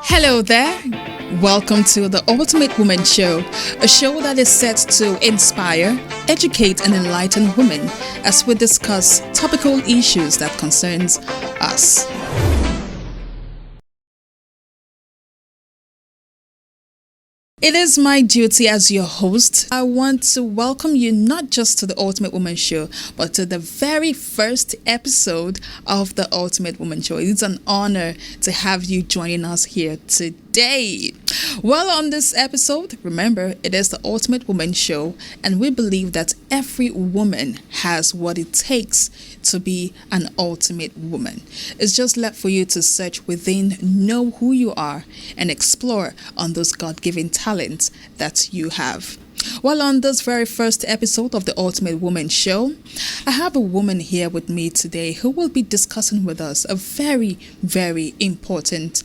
Hello there. Welcome to the Ultimate Woman Show, a show that is set to inspire, educate, and enlighten women as we discuss topical issues that concerns us. It is my duty as your host. I want to welcome you not just to the Ultimate Woman Show, but to the very first episode of the Ultimate Woman Show. It's an honor to have you joining us here today. Well, on this episode, remember, it is the Ultimate Woman Show, and we believe that every woman has what it takes to be an ultimate woman. It's just left for you to search within, know who you are, and explore on those God-given talents that you have. Well, on this very first episode of the Ultimate Woman Show, I have a woman here with me today who will be discussing with us a very, very important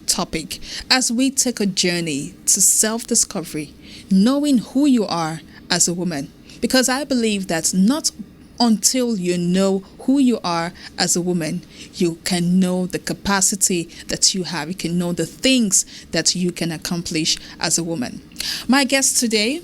topic as we take a journey to self-discovery, knowing who you are as a woman. Because I believe that not until you know who you are as a woman, you can know the capacity that you have. You can know the things that you can accomplish as a woman. My guest today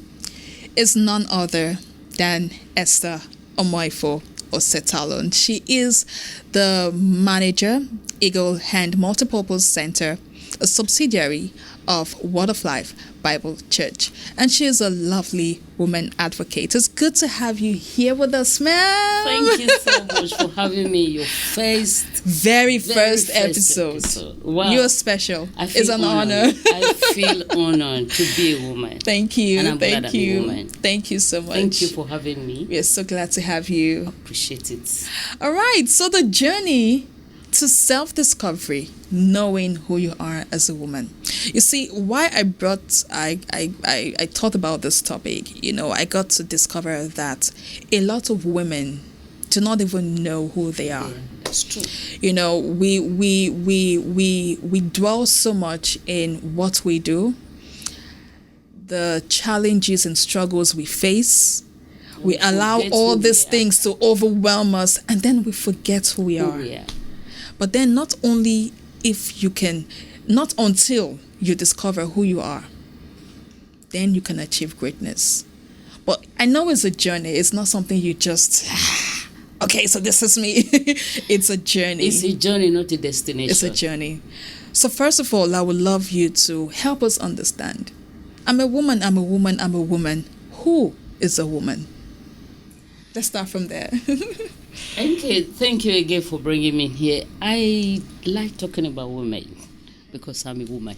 is none other than Esther Omoifoh Osetalon. She is the manager, Eagle Hand Multipurpose Center, a subsidiary of Word of Life Bible Church. And she is a lovely woman advocate. It's good to have you here with us, ma'am. Thank you so much for having me. Your very first episode. Wow. You're special. It's an honored. honor. I feel honored to be a woman. Thank you. And I'm glad Thank I'm you. a woman. Thank you so much. Thank you for having me. We're so glad to have you. Appreciate it. All right. So the journey to self-discovery, knowing who you are as a woman. You see, why I thought about this topic, I got to discover that a lot of women do not even know who they are. Yeah, that's true. We dwell so much in what we do, the challenges and struggles we face. We allow all these things to overwhelm us, and then we forget who we are. Yeah. But then not until you discover who you are, then you can achieve greatness. But I know it's a journey. It's not something you just, okay, so this is me. It's a journey. It's a journey, not a destination. It's a journey. So first of all, I would love you to help us understand. I'm a woman. Who is a woman? Let's start from there. Thank you again for bringing me here. I like talking about women because I'm a woman.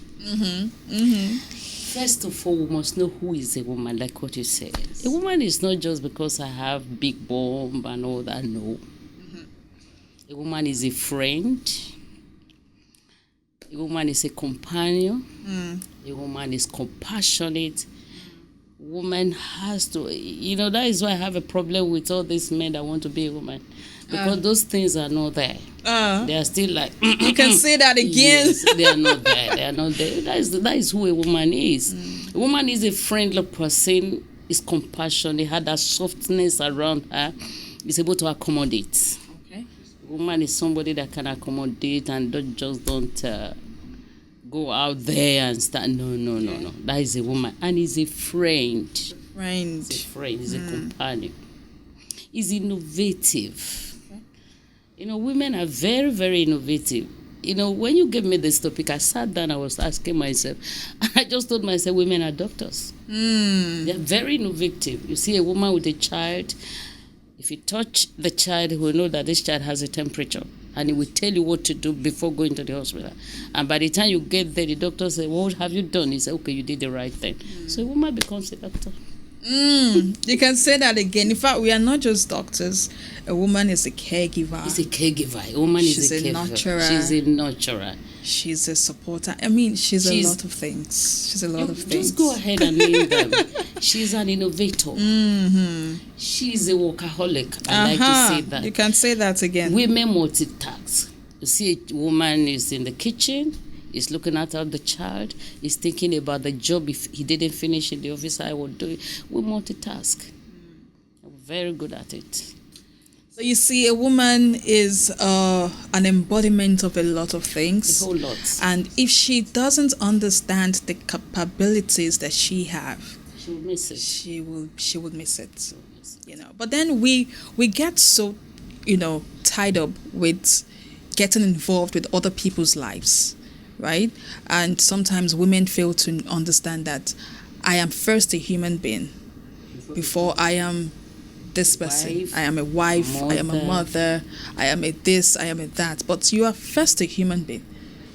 First of all, we must know who is a woman, like what you said. A woman is not just because I have big bum and all that, no. A woman is a friend. A woman is a companion. A woman is compassionate. Woman has to, that is why I have a problem with all these men that want to be a woman. Because those things are not there. They are still like... You can say that again. Yes, they are not there. They are not there. That is who a woman is. A woman is a friendly person, is compassionate, has that softness around her, is able to accommodate. Okay. A woman is somebody that can accommodate and don't go out there and start. No. That is a woman. And is a friend. Is a friend. Is a companion. Is innovative. Okay. Women are very, very innovative. When you gave me this topic, I sat down, I was asking myself, and I just told myself, women are doctors. They're very innovative. You see a woman with a child, if you touch the child, you will know that this child has a temperature. And it will tell you what to do before going to the hospital. And by the time you get there, the doctor says, what have you done? He said, okay, you did the right thing. So a woman becomes a doctor. You can say that again. In fact, we are not just doctors. A woman is a caregiver. She's a caregiver. A woman is a caregiver. Nurturer. She's a nurturer. She's a supporter. I mean, she's a lot of things. She's a lot of things. Just go ahead and name them. She's an innovator. She's a workaholic. I like to say that. You can say that again. Women multitask. You see a woman is in the kitchen, is looking after the child, is thinking about the job. If he didn't finish in the office, I will do it. We multitask. We're very good at it. So you see, a woman is an embodiment of a lot of things. A whole lot. And if she doesn't understand the capabilities that she have, she will miss it. She will miss it. You know. But then we get so, tied up with getting involved with other people's lives, right? And sometimes women fail to understand that I am first a human being before I am this person. I am a wife, I am a mother, I am a this, I am a that. But you are first a human being.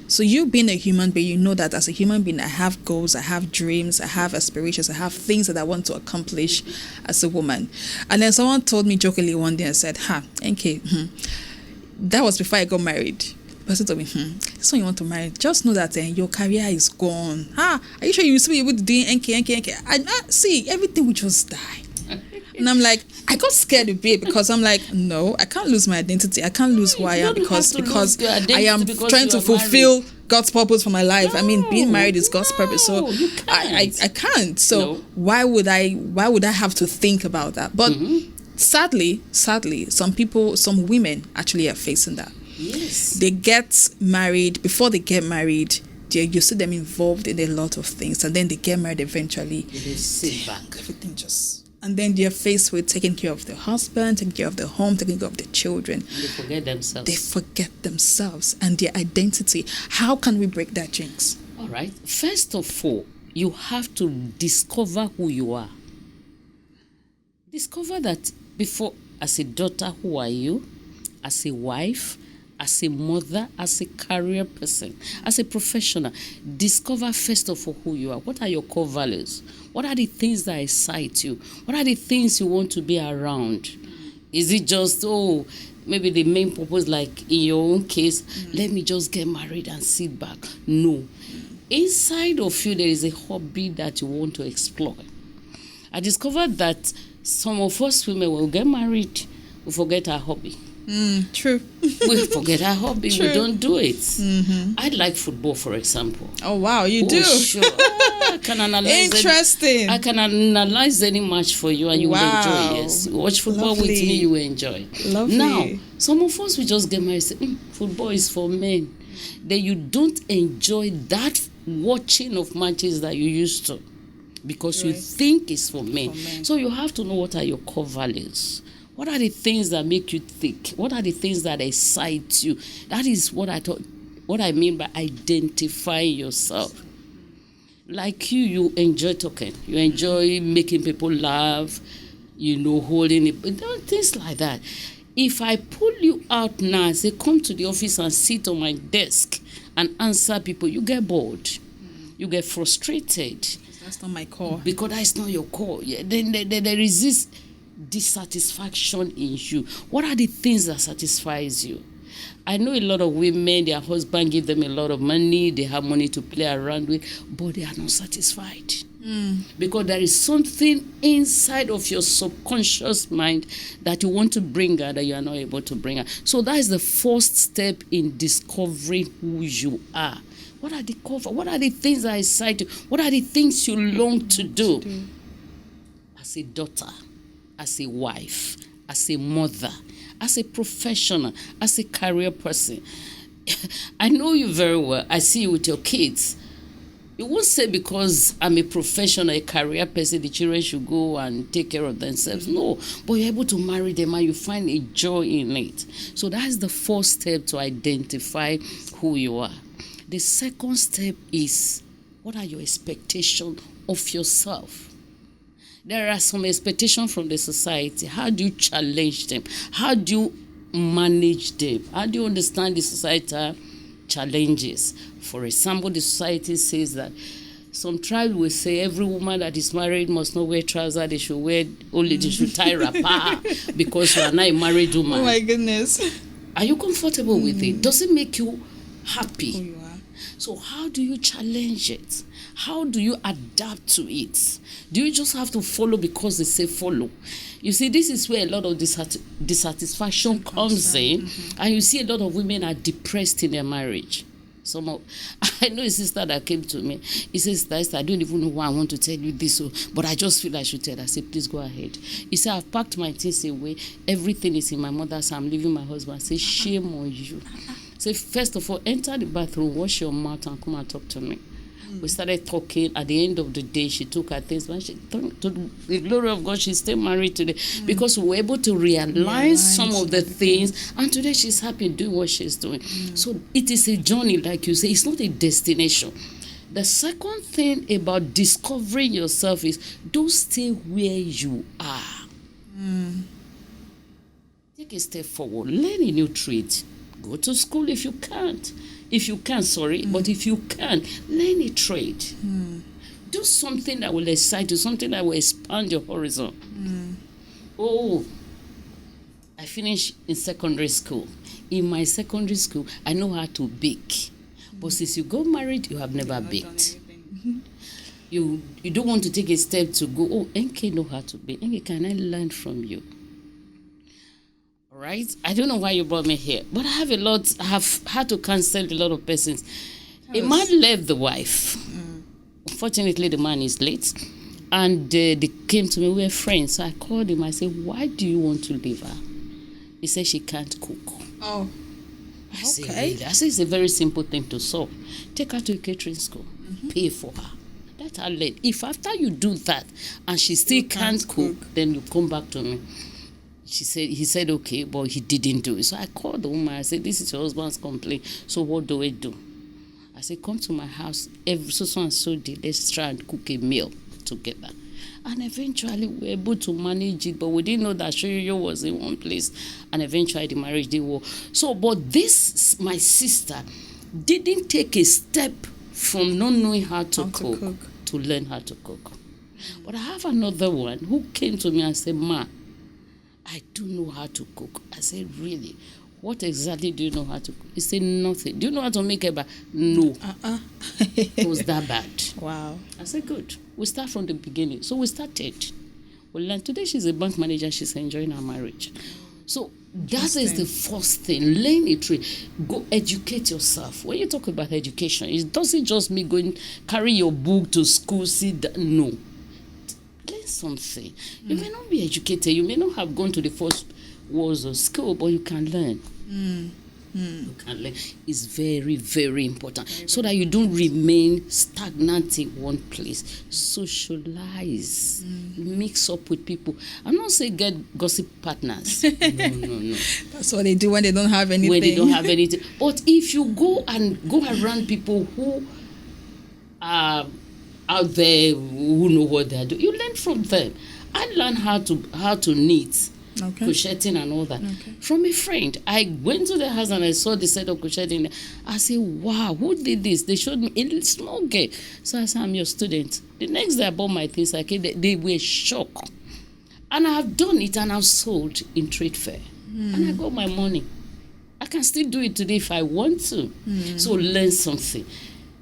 So you being a human being, you know that as a human being, I have goals, I have dreams, I have aspirations, I have things that I want to accomplish as a woman. And then someone told me jokingly one day and said, NK, that was before I got married. The person told me, this one you want to marry, just know that your career is gone. Are you sure you will still be able to do NK? See, everything will just die. And I'm like, I got scared a bit because I'm like, no, I can't lose my identity. I can't lose who I am because I am trying to fulfill God's purpose for my life. I mean, being married is God's purpose, so I can't. So why would I have to think about that? But sadly, some women actually are facing that. Yes. They get married. Before they get married, you see them involved in a lot of things, and then they get married eventually. They sit back. Everything just... And then they're faced with taking care of their husband, taking care of the home, taking care of the children. And they forget themselves. They forget themselves and their identity. How can we break that jinx? All right. First of all, you have to discover who you are. Discover that before, as a daughter, who are you? As a wife, as a mother, as a career person, as a professional. Discover first of all who you are. What are your core values? What are the things that excite you? What are the things you want to be around? Is it just, maybe the main purpose, like in your own case, let me just get married and sit back? No. Inside of you, there is a hobby that you want to explore. I discovered that some of us women, when we get married, we forget our hobby. True. We forget our hobby. True. We don't do it. I like football, for example. Oh, wow, you do? Sure. I can analyze Interesting. I can analyze any match for you and you will enjoy. Yes. You watch football with me, you will enjoy. Lovely. Now, some of us, we just get married and say, football is for men. Then you don't enjoy that watching of matches that you used to because you think it's for men. So you have to know what are your core values. What are the things that make you think? What are the things that excite you? That is what I mean by identifying yourself. Like you enjoy talking. You enjoy making people laugh, holding it. Things like that. If I pull you out now and say, come to the office and sit on my desk and answer people, you get bored. You get frustrated. That's not my core. Because that's not your core. Yeah, then there is this dissatisfaction in you. What are the things that satisfies you? I know a lot of women, their husband give them a lot of money, they have money to play around with, but they are not satisfied. Because there is something inside of your subconscious mind that you want to bring out that you are not able to bring out. So that is the first step in discovering who you are. What are the things that excite you? What are the things you long to do? As a daughter, as a wife, as a mother, as a professional, as a career person. I know you very well. I see you with your kids. You won't say because I'm a professional, a career person, the children should go and take care of themselves. No, but you're able to marry them and you find a joy in it. So that's the first step to identify who you are. The second step is, what are your expectations of yourself? There are some expectations from the society. How do you challenge them? How do you manage them? How do you understand the societal challenges? For example, the society says that some tribes will say every woman that is married must not wear trousers. They should tie wrapper because you are not a married woman. Oh my goodness. Are you comfortable with it? Does it make you happy? Who you are. So how do you challenge it? How do you adapt to it? Do you just have to follow because they say follow? You see, this is where a lot of dissatisfaction comes in, and you see a lot of women are depressed in their marriage. I know a sister that came to me. He says, Esther, I don't even know why I want to tell you this, but I just feel I should tell. I said, please go ahead. He said, I've packed my things away. Everything is in my mother's house. I'm leaving my husband. I said, shame on you. Say, first of all, enter the bathroom, wash your mouth, and come and talk to me. We started talking. At the end of the day, she took her things. When she turned to the glory of God, she's still married today because we were able to realign some of the things. And today she's happy doing what she's doing. So it is a journey, like you say. It's not a destination. The second thing about discovering yourself is don't stay where you are. Take a step forward. Learn a new trade. Go to school if you can't. If you can, but if you can, learn a trade. Do something that will excite you, something that will expand your horizon. Oh, I finished in secondary school. In my secondary school, I know how to bake. But since you got married, you have never baked. You don't want to take a step to go, oh, NK know how to bake. NK, can I learn from you? Right? I don't know why you brought me here, but I have had to cancel a lot of persons. A man left the wife. Unfortunately, the man is late, and they came to me. We were friends, so I called him. I said, "Why do you want to leave her?" He said she can't cook. Oh, I said, really? I said it's a very simple thing to solve. Take her to a catering school, pay for her. Let her learn. If after you do that and she still can't cook, then you come back to me. He said, okay, but he didn't do it. So I called the woman. I said, this is your husband's complaint. So what do I do? I said, come to my house every so and so day. Let's try and cook a meal together. And eventually we were able to manage it, but we didn't know that Shoyoyo was in one place. And eventually the marriage did work. So, but this, my sister, didn't take a step from not knowing how to cook to learn how to cook. But I have another one who came to me and said, Ma, I don't know how to cook. I said, really? What exactly do you know how to cook? He said, nothing. Do you know how to make eba? No. It was that bad. Wow. I said, good. We start from the beginning. So we started. We learned. Today she's a bank manager. She's enjoying her marriage. So that is the first thing. Learn a trade. Go educate yourself. When you talk about education, it doesn't just mean going, carry your book to school, sit down. No. Learn something. You may not be educated. You may not have gone to the first walls of school, but you can learn. You can learn. It's very, very important. So that you don't remain stagnant in one place. Socialize. Mix up with people. I'm not saying get gossip partners. No. That's what they do when they don't have anything. When they don't have anything. But if you go around people who are out there, who know what they're doing, you learn from them. I learned how to knit. Crocheting and all that from a friend. I went to the house and I saw the set of crocheting. I said, wow, who did this? They showed me a small girl. So I said, I'm your student. The next day I bought my things. They were shocked. And I have done it and I've sold in trade fair. And I got my money. I can still do it today if I want to. So learn something.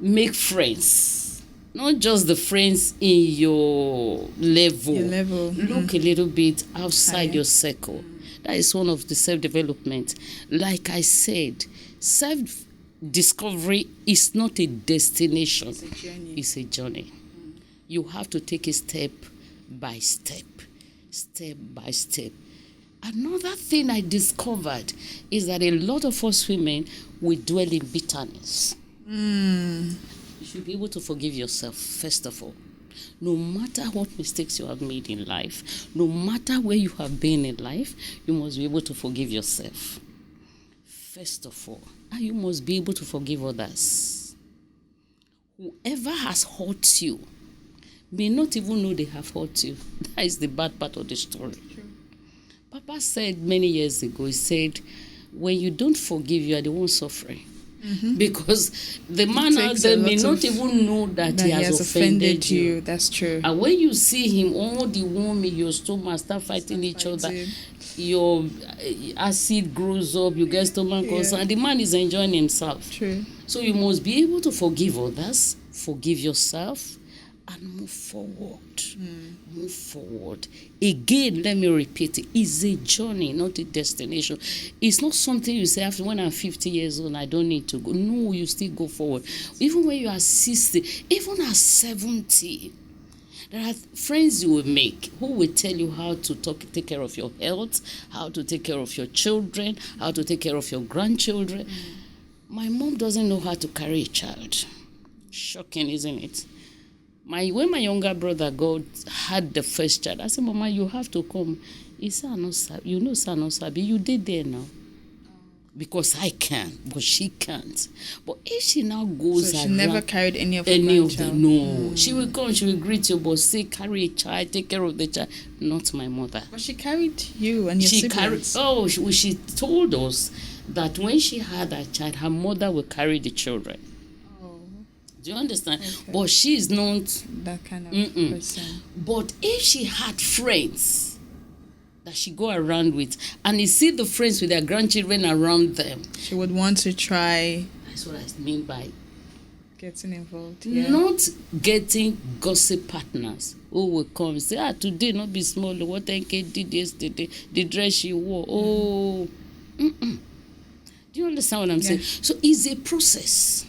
Make friends. Not just the friends in your level. Look a little bit outside your circle. That is one of the self-development. Like I said, self-discovery is not a destination. It's a journey. It's a journey. You have to take it step by step. Step by step. Another thing I discovered is that a lot of us women, we dwell in bitterness. You should be able to forgive yourself, first of all. No matter what mistakes you have made in life, no matter where you have been in life, you must be able to forgive yourself, first of all. And you must be able to forgive others. Whoever has hurt you may not even know they have hurt you. That is the bad part of the story. True. Papa said many years ago, he said, when you don't forgive, you are the one suffering. Because the man out there may not even know that he has offended you. That's true. And when you see him, all the worm in your stomach start fighting each other, your acid grows up, you get stomach ulcer, and the man is enjoying himself. True. So you must be able to forgive others, forgive yourself, and move forward. Move forward. Again, let me repeat it. It's a journey, not a destination. It's not something you say after when I'm 50 years old, I don't need to go. No, you still go forward. Even when you are 60, even at 70, there are friends you will make who will tell you how to take care of your health, how to take care of your children, how to take care of your grandchildren. My mom doesn't know how to carry a child. Shocking, isn't it? When my younger brother had the first child, I said, Mama, you have to come. He said, you know, sir, no sabi. You did there now. Because I can, but she can't. But if she now goes so she around, never carried any of them. No. She will come, she will greet you, but say, carry a child, take care of the child. Not my mother. But she carried you and your siblings. She told us that when she had that child, her mother will carry the children. Do you understand? Okay. But she is not that kind of person. But if she had friends that she go around with, and you see the friends with their grandchildren around them, she would want to try. That's what I mean by getting involved. Yeah. Not getting gossip partners who will come and say, today not be small. What NK did yesterday, the dress she wore. Do you understand what I'm saying? So it's a process.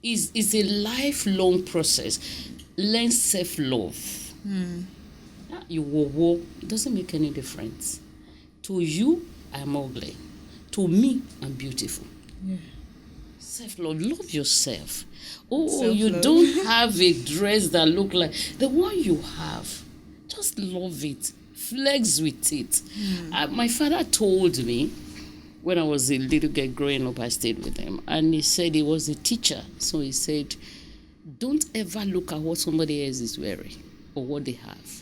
It's a lifelong process. Learn self-love. You will it doesn't make any difference. To you, I'm ugly. To me, I'm beautiful. Yeah. Self-love. Love yourself. Self-love. You don't have a dress that look like the one you have. Just love it. Flex with it. My father told me, when I was a little girl growing up, I stayed with him. And he said he was a teacher. So he said, don't ever look at what somebody else is wearing or what they have.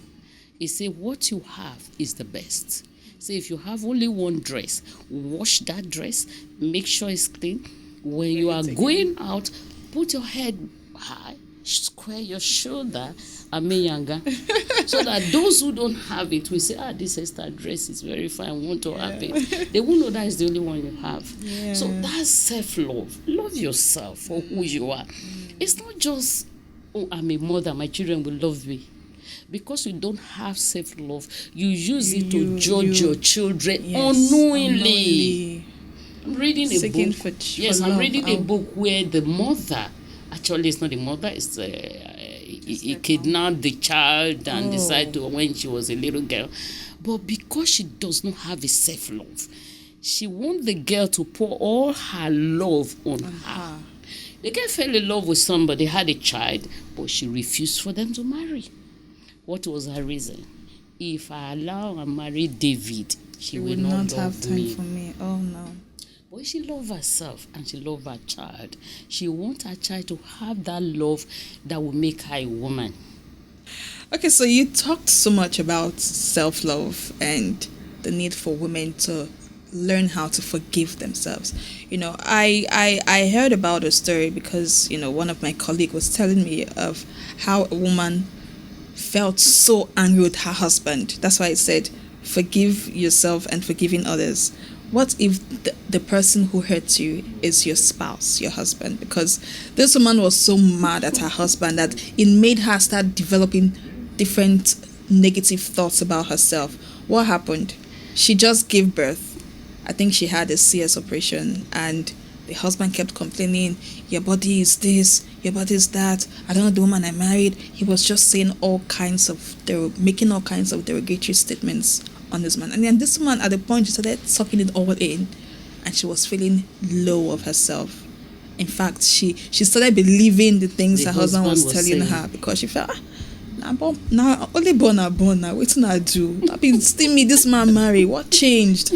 He said, what you have is the best. So if you have only one dress, wash that dress, make sure it's clean. When you are going out, put your head high, square your shoulder, younger, so that those who don't have it will say, this Esther dress is very fine, want to have it. They won't know that is the only one you have. Yeah. So that's self-love. Love yourself for who you are. It's not just, I'm a mother, my children will love me. Because you don't have self-love, you use it to judge your children unknowingly. I'm reading a book. I'm reading a book where the mother, actually it's not the mother, it's he kidnapped the child and decided to when she was a little girl. But because she does not have a self-love, she wants the girl to pour all her love on her. The girl fell in love with somebody, had a child, but she refused for them to marry. What was her reason? If I allow and marry David, she will not have time for me. Oh no. But she loves herself and she loves her child. She wants her child to have that love that will make her a woman. Okay, so you talked so much about self-love and the need for women to learn how to forgive themselves. I heard about a story because, one of my colleagues was telling me of how a woman felt so angry with her husband. That's why I said, forgive yourself and forgiving others. What if the person who hurt you is your spouse, your husband? Because this woman was so mad at her husband that it made her start developing different negative thoughts about herself. What happened? She just gave birth. I think she had a CS operation, and the husband kept complaining, your body is this, your body is that. I don't know the woman I married. He was just saying making all kinds of derogatory statements on this man. And then this woman, at the point, she started sucking it all in, and she was feeling low of herself. In fact, she started believing the things her husband was telling her, because she felt, now only born now. What can I do? I've been still me, this man married. What changed?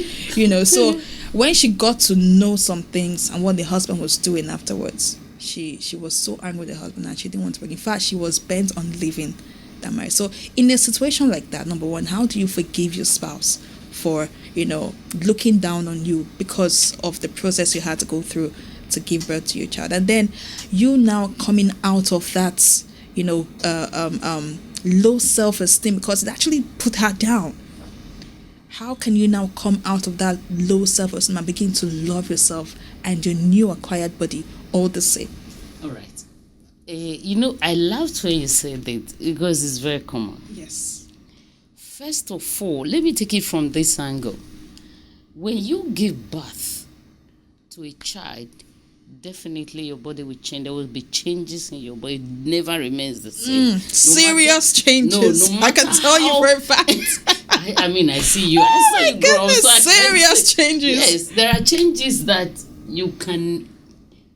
So when she got to know some things and what the husband was doing afterwards, she was so angry with the husband and she didn't want to work. In fact, she was bent on leaving that marriage. So in a situation like that, number one, how do you forgive your spouse for, looking down on you because of the process you had to go through to give birth to your child? And then you now coming out of that, low self-esteem because it actually put her down. How can you now come out of that low self-esteem and begin to love yourself and your new acquired body all the same? All right. I loved when you said that because it's very common. Yes. First of all, let me take it from this angle. When you give birth to a child, definitely your body will change. There will be changes in your body. It never remains the same. Serious changes. I can tell you for a fact. I see you. I saw you grow. So serious changes. Yes, there are changes that you can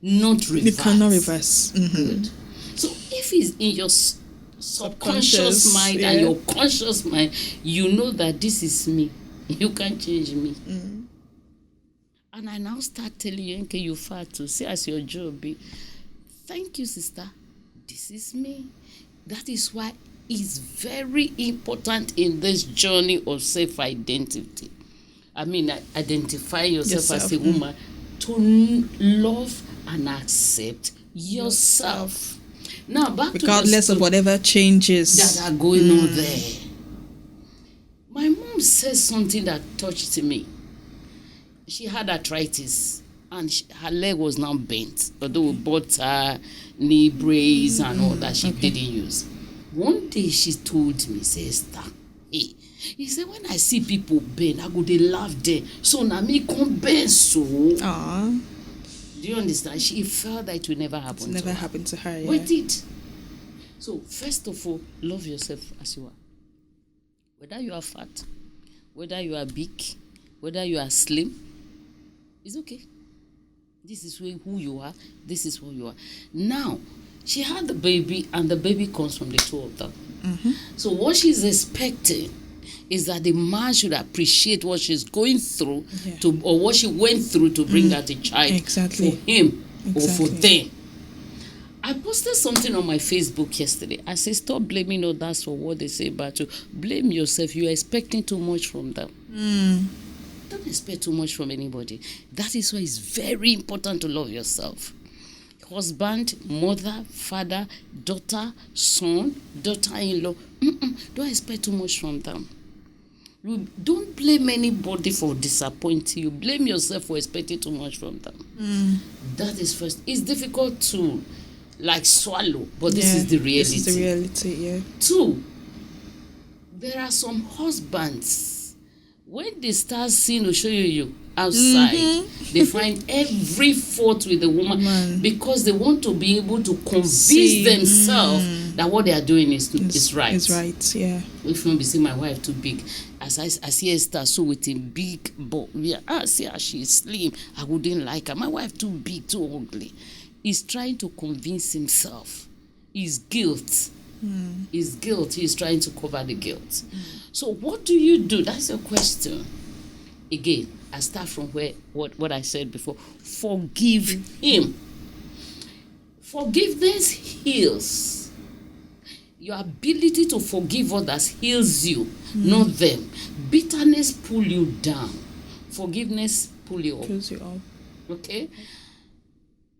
not reverse. You cannot reverse. Good. So if it's in your subconscious mind and your conscious mind, you know that this is me. You can't change me. And I now start telling you, okay, you fat to say as your job be. Thank you, sister. This is me. That is why it's very important in this journey of self-identity. Identify yourself as a woman to love and accept yourself. Now, back regardless to of whatever changes that are going on there. My mom says something that touched me. She had arthritis and her leg was now bent. Although we bought her knee brace and all that, she didn't use. One day she told me, Esther, hey, he said, when I see people bend, I go, they laugh there. So now me come bend so. Aww. Do you understand? She felt that it will never happen. It never happened to her. But it did. So first of all, love yourself as you are. Whether you are fat, whether you are big, whether you are slim, it's okay. This is who you are. This is who you are. Now, she had the baby, and the baby comes from the two of them. So what she's expecting is that the man should appreciate what she's going through or what she went through to bring out a child for him or for them. I posted something on my Facebook yesterday. I said, stop blaming others for what they say about you. Blame yourself. You're expecting too much from them. Don't expect too much from anybody. That is why it's very important to love yourself. Husband, mother, father, daughter, son, daughter-in-law. Don't expect too much from them. You don't blame anybody for disappointing you. Blame yourself for expecting too much from them. That is first. It's difficult to swallow, but this is the reality. This is the reality, 2, there are some husbands, when they start seeing to show you outside, they find every fault with the woman because they want to be able to convince themselves that what they are doing is right. It's right, yeah. If you be see my wife too big, as I see Esther so with a big butt, see how she's slim, I wouldn't like her. My wife too big, too ugly. He's trying to convince himself. His guilt. His guilt. He's trying to cover the guilt. So what do you do? That's your question. Again, I start from what I said before. Forgive him. Forgiveness heals. Your ability to forgive others heals you, not them. Bitterness pull you down. Forgiveness pull you up. Pulls you up. Okay?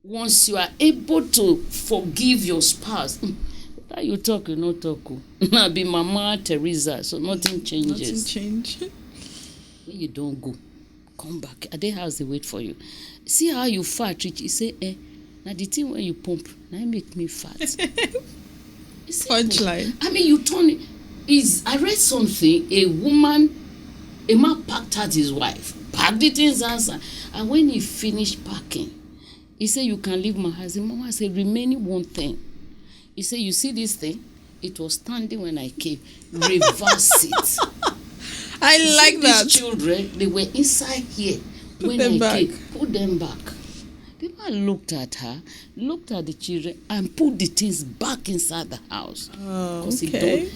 Once you are able to forgive your spouse, that you talk, you not talk. Now be Mama Teresa, so nothing changes. Nothing change. When you don't go, come back. At their house, they wait for you. See how you fat, Rich. You say, now the thing when you pump, now it make me fat. Punchline. You turn it. I read something, a man packed out his wife, packed the things outside, and when he finished packing, he said, you can leave my house. The mama said, remaining one thing. He said, you see this thing? It was standing when I came. Reverse it. I like that. These children, they were inside here. Put them back. The man looked at her, looked at the children, and put the things back inside the house. Oh, okay.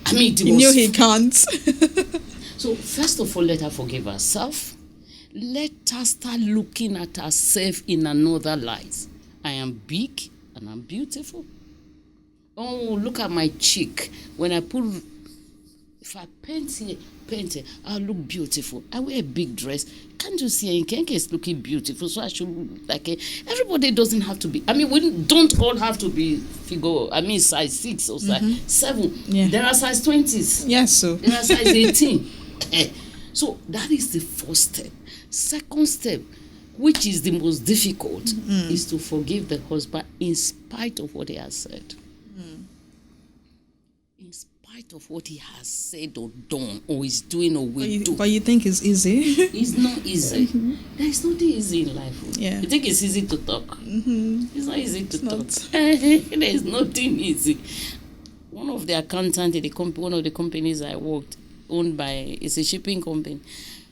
He knew he can't. So, first of all, let her forgive herself. Let her start looking at herself in another light. I am big and I'm beautiful. Oh, look at my cheek. If I paint here, I'll look beautiful. I wear a big dress. Can't you see Nkenke is looking beautiful? So I should look like everybody doesn't have to be. We don't all have to be size 6 or size 7. Yeah. There are size 20s. Yes, so. There are size 18. So that is the first step. Second step, which is the most difficult, is to forgive the husband in spite of what he has said. In spite of what he has said or done or is doing or will do. But you think it's easy? It's not easy. There is nothing easy in life. Yeah. You think it's easy to talk? It's not easy to talk. There is nothing easy. One of the accountants in the one of the companies I worked, owned by, it's a shipping company,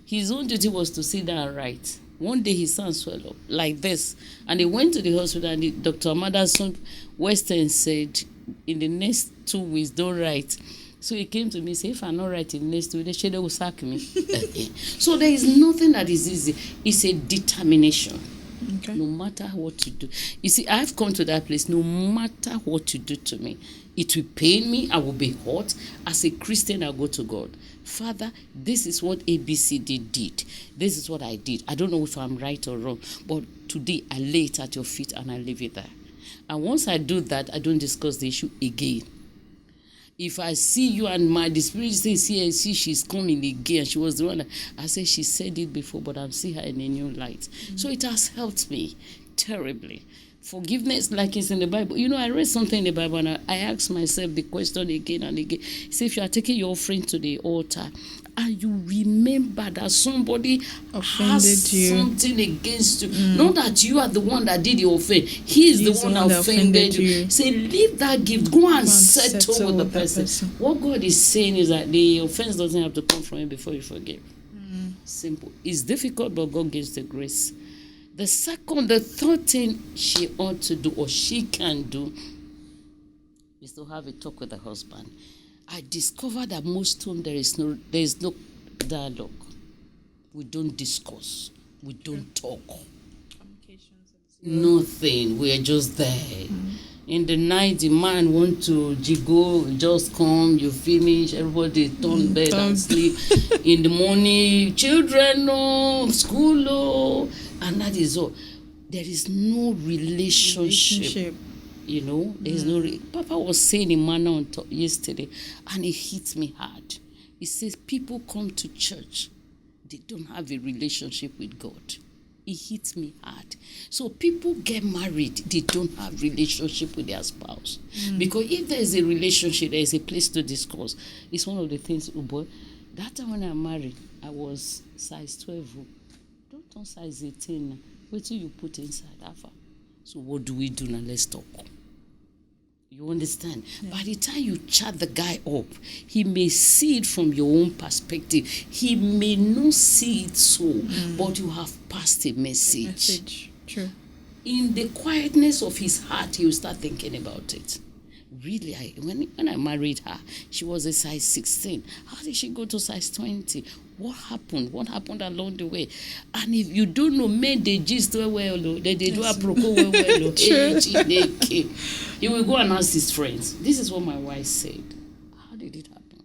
his own duty was to sit down and write. One day his son swelled up like this, and he went to the hospital, and Dr. Amadason Western said, in the next 2 weeks, don't write. So he came to me and said, if I'm not writing in the next 2 weeks, they will sack me. So there is nothing that is easy. It's a determination. Okay. No matter what you do. You see, I've come to that place, no matter what you do to me, it will pain me, I will be hurt. As a Christian, I'll go to God. Father, this is what ABCD did. This is what I did. I don't know if I'm right or wrong, but today I lay it at your feet and I leave it there. And once I do that, I don't discuss the issue again. If I see you and the spirit says, see, she's coming again. She was the one that I said, she said it before, but I'm seeing her in a new light. So it has helped me terribly. Forgiveness, like it's in the Bible. You know, I read something in the Bible and I asked myself the question again and again. Say, if you are taking your offering to the altar and you remember that somebody has something against you, not that you are the one that did the offense, he's the one that offended you. Say, leave that gift, go and settle with the person. What God is saying is that the offense doesn't have to come from you before you forgive. Simple. It's difficult, but God gives the grace. The third thing she ought to do or she can do is to have a talk with the husband. I discovered that most times there is no dialogue. We don't discuss. We don't talk. Nothing. We are just there. In the night, the man want to jiggle, just come, you finish, everybody turn bed and sleep. In the morning, children, school, and that is all. There is no relationship. You know, there is no. Papa was saying in manner yesterday, and it hit me hard. He says people come to church, they don't have a relationship with God. It hit me hard. So people get married, they don't have relationship with their spouse. Because if there is a relationship, there is a place to discuss. It's one of the things, oh boy, that time when I married, I was size 12. Don't turn size 18 now. Wait till you put inside Alpha. So what do we do now? Let's talk. You understand? Yeah. By the time you chat the guy up, he may see it from your own perspective. He may not see it so, but you have passed a message. True. In the quietness of his heart, he will start thinking about it. Really, when I married her, she was a size 16. How did she go to size 20? What happened? What happened along the way? And if you don't know, men, they gist well, they do a proco well. He will go and ask his friends. This is what my wife said. How did it happen?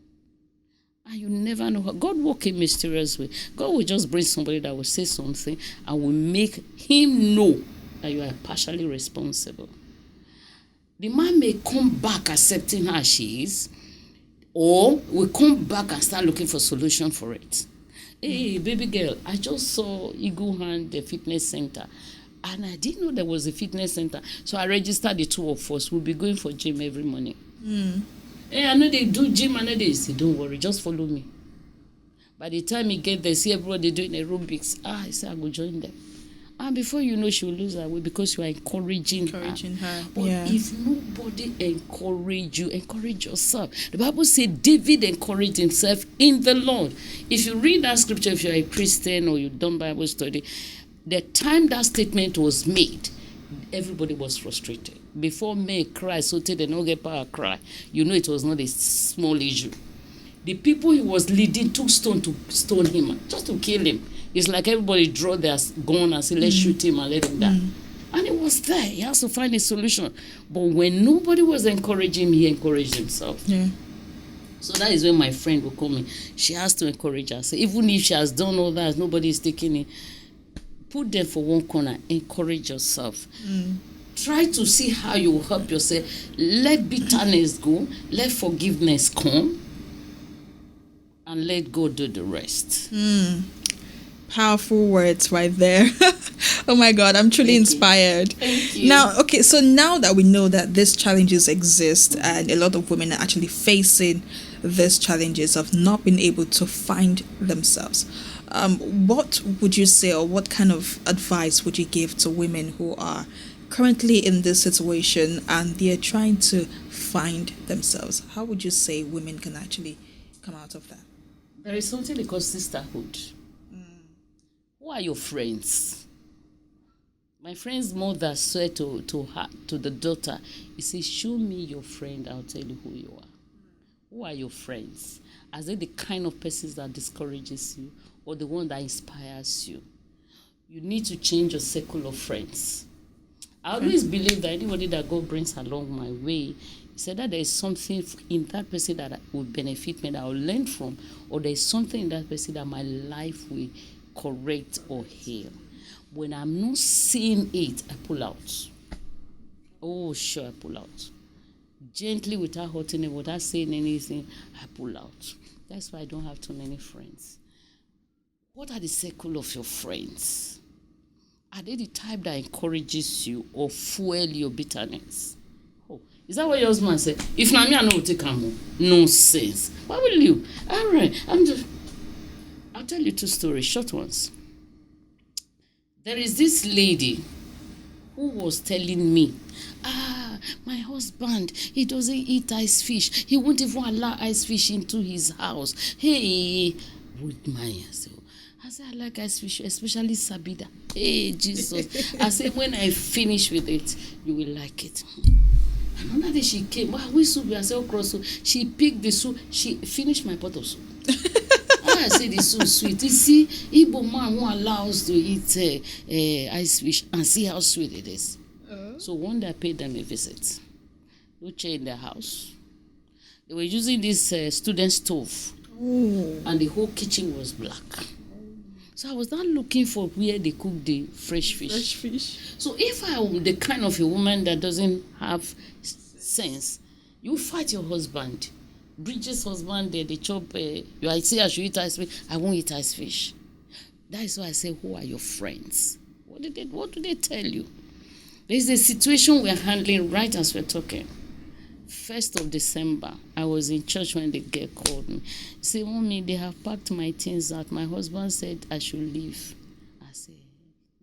And you never know how. God works in mysterious way. God will just bring somebody that will say something and will make him know that you are partially responsible. The man may come back accepting her as she is, or will come back and start looking for solution for it. Hey, baby girl, I just saw Eagle Hand, the fitness center, and I didn't know there was a fitness center. So I registered the two of us. We'll be going for gym every morning. Hey, I know they do gym, and they say, don't worry, just follow me. By the time you get there, see everybody doing aerobics. I say, I go join them. And before you know, she will lose her way because you are encouraging her. But if nobody encourage you, encourage yourself. The Bible says David encouraged himself in the Lord. If you read that scripture, if you're a Christian or you've done Bible study, the time that statement was made, everybody was frustrated. Before men cry, so they don't get power cry. You know it was not a small issue. The people he was leading took stone to stone him, just to kill him. It's like everybody draw their gun and say, let's shoot him and let him die. And it was there. He has to find a solution. But when nobody was encouraging him, he encouraged himself. Yeah. So that is when my friend will come in. She has to encourage her. So even if she has done all that, nobody is taking it. Put them for one corner. Encourage yourself. Try to see how you will help yourself. Let bitterness go. Let forgiveness come. And let God do the rest. Powerful words right there. Oh my God, I'm truly inspired. Thank you. Now, okay, so now that we know that these challenges exist and a lot of women are actually facing these challenges of not being able to find themselves, what would you say, or what kind of advice would you give to women who are currently in this situation and they're trying to find themselves? How would you say women can actually come out of that? There is something called sisterhood. Who are your friends? My friend's mother said to the daughter, he said, show me your friend, I'll tell you who you are. Who are your friends? Are they the kind of persons that discourages you or the one that inspires you? You need to change your circle of friends. I always believe that anybody that God brings along my way, he said that there is something in that person that will benefit me, that I will learn from, or there is something in that person that my life will correct or heal. When I'm not seeing it, I pull out. Oh, sure, I pull out. Gently, without hurting it, without saying anything, I pull out. That's why I don't have too many friends. What are the circle of your friends? Are they the type that encourages you or fuel your bitterness? Oh, is that what your husband said? If not me, I know take him. Nonsense. Why will you? All right, I'll tell you two stories, short ones. There is this lady who was telling me, my husband, he doesn't eat ice fish. He won't even allow ice fish into his house. Hey, with my I said, I like ice fish, especially Sabida. Hey, Jesus. I said, when I finish with it, you will like it. Another day she came, we soup, I said, cross soup. She picked the soup, she finished my pot of soup. I said, it's so sweet. You see, Igbo man who allows to eat ice fish and see how sweet it is. So one day I paid them a visit. No chair in their house. They were using this student stove. And the whole kitchen was black. So I was not looking for where they cook the fresh fish. So if I am the kind of a woman that doesn't have sense, you fight your husband. Bridget's husband, they chop, I say I should eat ice fish, I won't eat ice fish. That is why I say, who are your friends? What do they tell you? There's a situation we're handling right as we're talking. 1st of December, I was in church when the girl called me. She said, Mommy, they have packed my things out. My husband said I should leave. I said,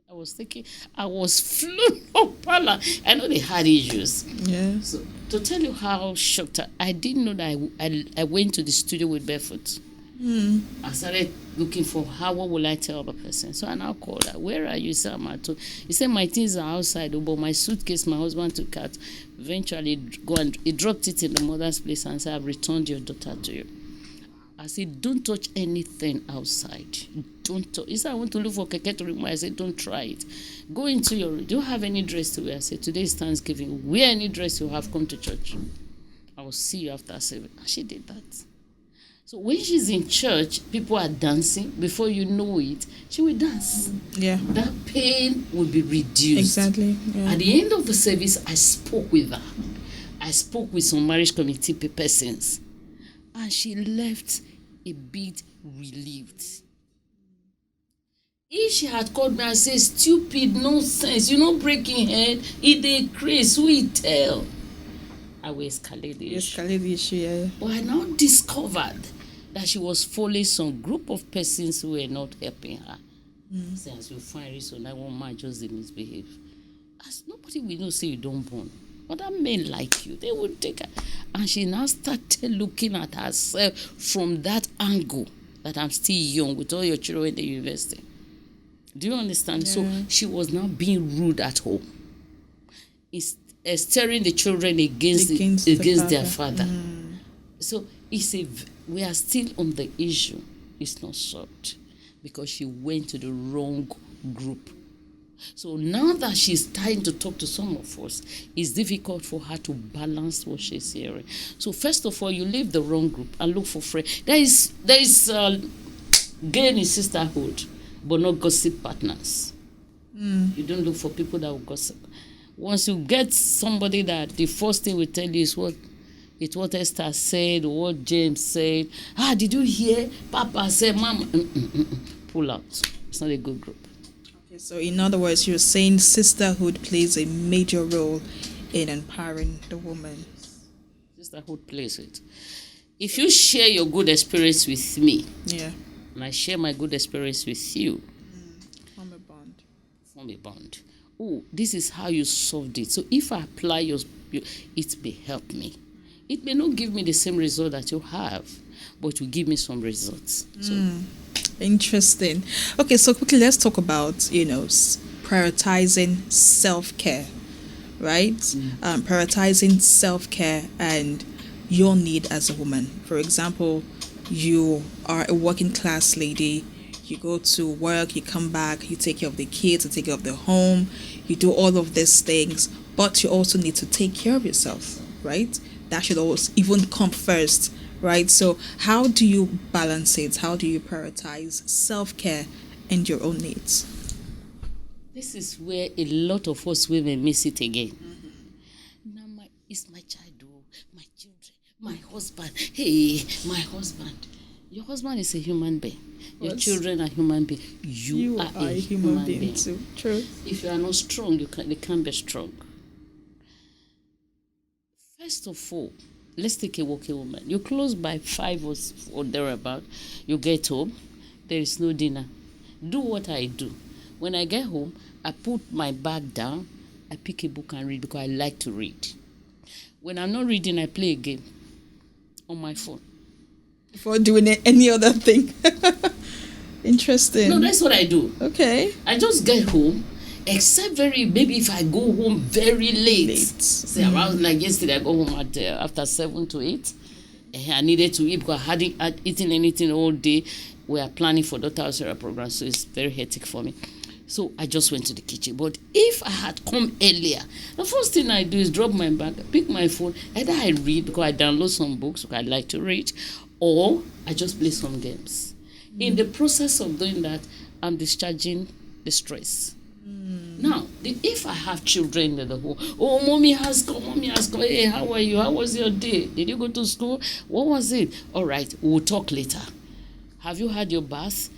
I was thinking, I was flew up. I know they had issues. Yeah. So to tell you how shocked I didn't know that I went to the studio with barefoot. I started looking for what will I tell the person. So I now called her. Where are you? He said, I'm at home. He said, my things are outside, but my suitcase, my husband took out. Eventually, he dropped it in the mother's place and said, I've returned your daughter to you. I said, don't touch anything outside. Don't touch. He said, I want to look for keke to remove. I said, don't try it. Go into your room. Do you have any dress to wear? I said, today is Thanksgiving. Wear any dress you have, come to church. I will see you after 7. And she did that. So when she's in church, people are dancing. Before you know it, she will dance. Yeah. That pain will be reduced. Exactly. Yeah. At the end of the service, I spoke with her. I spoke with some marriage committee persons. And she left a bit relieved. If she had called me and said, stupid, nonsense, you know, breaking head, it a craze, who it tell? I will escalate the issue. Yeah. But I now discovered that she was following some group of persons who were not helping her. Since you find reason, that one man just misbehave. As nobody will know, say you don't born. Other men like you, they will take her. And she now started looking at herself from that angle, that I'm still young with all your children in the university. Do you understand? Yeah. So she was now being rude at home. It's stirring the children against their father. So we are still on the issue. It's not solved because she went to the wrong group. So now that she's trying to talk to some of us, it's difficult for her to balance what she's hearing. So first of all, you leave the wrong group and look for friends. There is gain in sisterhood, but not gossip partners. You don't look for people that will gossip. Once you get somebody that the first thing we tell you is what Esther said, or what James said. Did you hear? Papa said, Mama. Pull out. It's not a good group. So, in other words, you're saying sisterhood plays a major role in empowering the woman. Sisterhood plays it. If you share your good experience with me, yeah, and I share my good experience with you, form a bond. Form a bond. Oh, this is how you solved it. So if I apply it may help me. It may not give me the same result that you have, but it will give me some results. So, interesting. Okay, so quickly let's talk about prioritizing self-care, right? Prioritizing self-care and your need as a woman. For example, you are a working class lady. You go to work, you come back, you take care of the kids, you take care of the home, you do all of these things, but you also need to take care of yourself, right? That should always even come first, right? So how do you balance it? How do you prioritize self-care and your own needs? This is where a lot of us women miss it again. Now it's my child, my children, my husband. Hey, my husband. Your husband is a human being. Your children are human beings. You are a human being too. True. If you are not strong, they can't be strong. First of all, let's take a working woman. You close by 5 or thereabout. You get home. There is no dinner. Do what I do. When I get home, I put my bag down. I pick a book and read because I like to read. When I'm not reading, I play a game on my phone. Before doing any other thing. Interesting. No, that's what I do. Okay. I just get home, except maybe if I go home very late. Say around like yesterday, I go home at after 7 to 8. I needed to eat because I hadn't eaten anything all day. We are planning for daughter Sarah program, so it's very hectic for me. So I just went to the kitchen. But if I had come earlier, the first thing I do is drop my bag, pick my phone. Either I read because I download some books because I like to read, or I just play some games. In the process of doing that, I'm discharging the stress. Now, if I have children in the home, mommy has come, hey, how are you? How was your day? Did you go to school? What was it? All right, we'll talk later. Have you had your bath?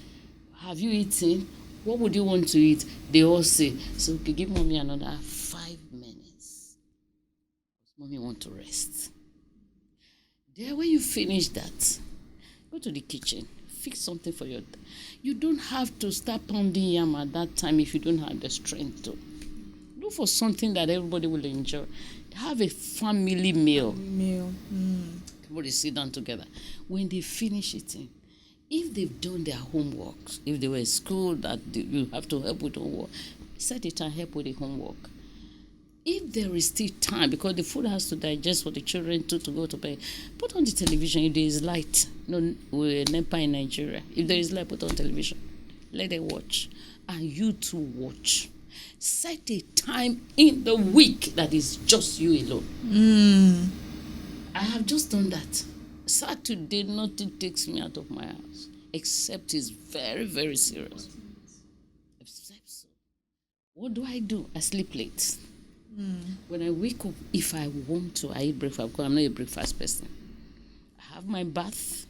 Have you eaten? What would you want to eat? They all say, so okay, give mommy another 5 minutes. Mommy want to rest. There, when you finish that, go to the kitchen, fix something for your. You don't have to start pounding yam at that time if you don't have the strength to. Look for something that everybody will enjoy. Have a family meal. Everybody sit down together. When they finish eating, if they've done their homework, if they were at school that you have to help with homework, set it and help with the homework. If there is still time, because the food has to digest for the children to go to bed, put on the television if there is light. No, we're NEPA in Nigeria. If there is light, put on television. Let them watch. And you too watch. Set a time in the week that is just you alone. I have just done that. Saturday, nothing takes me out of my house, except it's very, very serious. Except so. What do? I sleep late. When I wake up, if I want to, I eat breakfast because I'm not a breakfast person. I have my bath.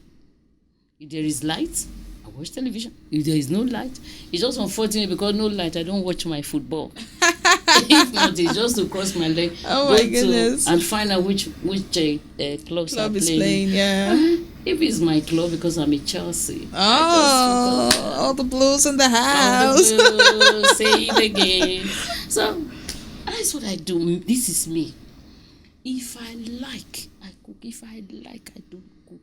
If there is light, I watch television. If there is no light, it's just unfortunate because no light, I don't watch my football. If not, it's just to cross my leg. Oh my goodness. And find out which clubs are playing. Yeah. If it's my club, because I'm a Chelsea. All the blues in the house. All the blues, say it again. So that's what I do. This is me. If I like, I cook. If I like, I don't cook.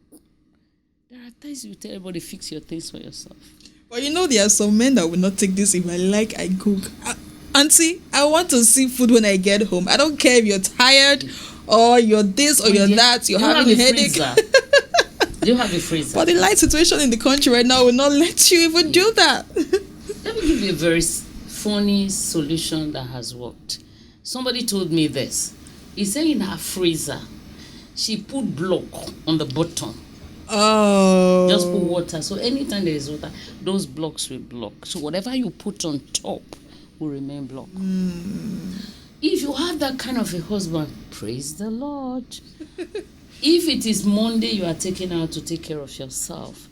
There are times you tell everybody fix your things for yourself. But there are some men that will not take this. If I like, I cook. Auntie, I want to see food when I get home. I don't care if you're tired or you're this or you're that. You're having a headache. You have a freezer. But the light situation in the country right now will not let you even do that. Let me give you a very funny solution that has worked. Somebody told me this. He said in her freezer, she put block on the bottom. Oh. Just put water. So anytime there is water, those blocks will block. So whatever you put on top will remain blocked. If you have that kind of a husband, praise the Lord. If it is Monday you are taking out to take care of yourself,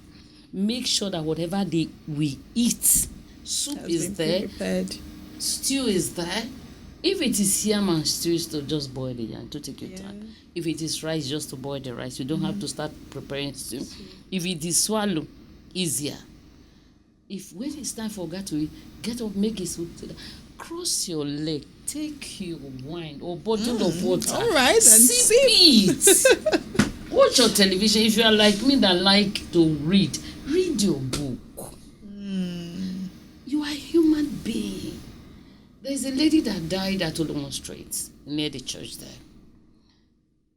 make sure that whatever we eat soup is there, stew is there. If it is yam and stew, to just boil the yam to take your time. If it is rice, just to boil the rice. You don't have to start preparing stew. If it is swallow, easier. If when it's time for God to eat, get up, make it soup. Cross your leg, take your wine or bottle of water. All right, and sip it. Watch your television. If you are like me that like to read your book. You are a human being. There's a lady that died at Olomon Street near the church there.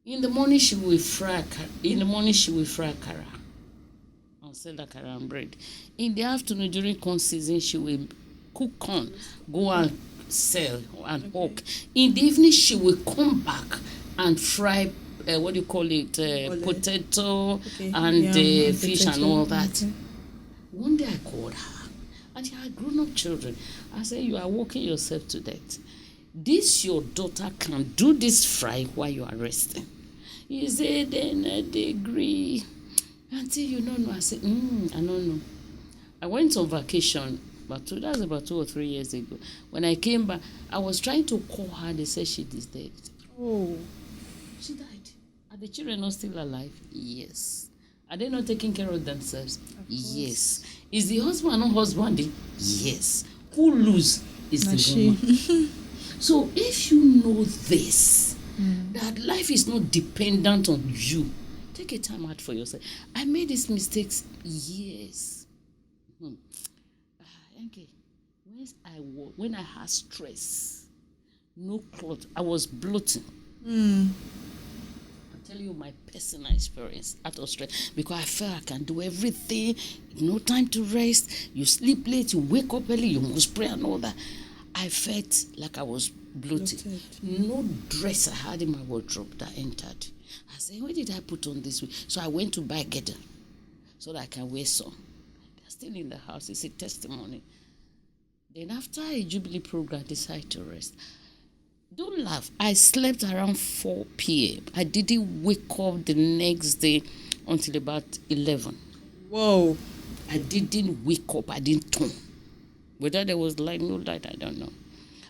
In the morning she will fry akara and sell akara and bread. In the afternoon during corn season she will cook corn, go and sell and hawk. In the evening she will come back and fry potato and fish and all that. One day I called her. And she had grown-up children. I said, you are working yourself to death. This your daughter can do this fry while you are resting. He said, then they agree. Until you don't know. I said, I don't know. I went on vacation, that's about 2 or 3 years ago. When I came back, I was trying to call her. They said she is dead. Oh. She died. Are the children not still alive? Yes. Are they not taking care of themselves? Yes. Is the husband not husbanding? Yes. Who lose is the woman. So if you know this, that life is not dependent on you, take a time out for yourself. I made these mistakes. Yes. Okay. When I had stress, no clothes, I was bloating. Tell you my personal experience out of stress, because I felt I can do everything, no time to rest, you sleep late, you wake up early, you must pray and all that. I felt like I was bloated. No dress I had in my wardrobe that entered. I said, what did I put on this week? So I went to buy a girdle so that I can wear some. They're still in the house. It's a testimony. Then after a Jubilee program, I decided to rest. Don't laugh. I slept around 4 p.m. I didn't wake up the next day until about 11. Whoa. I didn't wake up. I didn't turn. Whether there was light, no light, I don't know.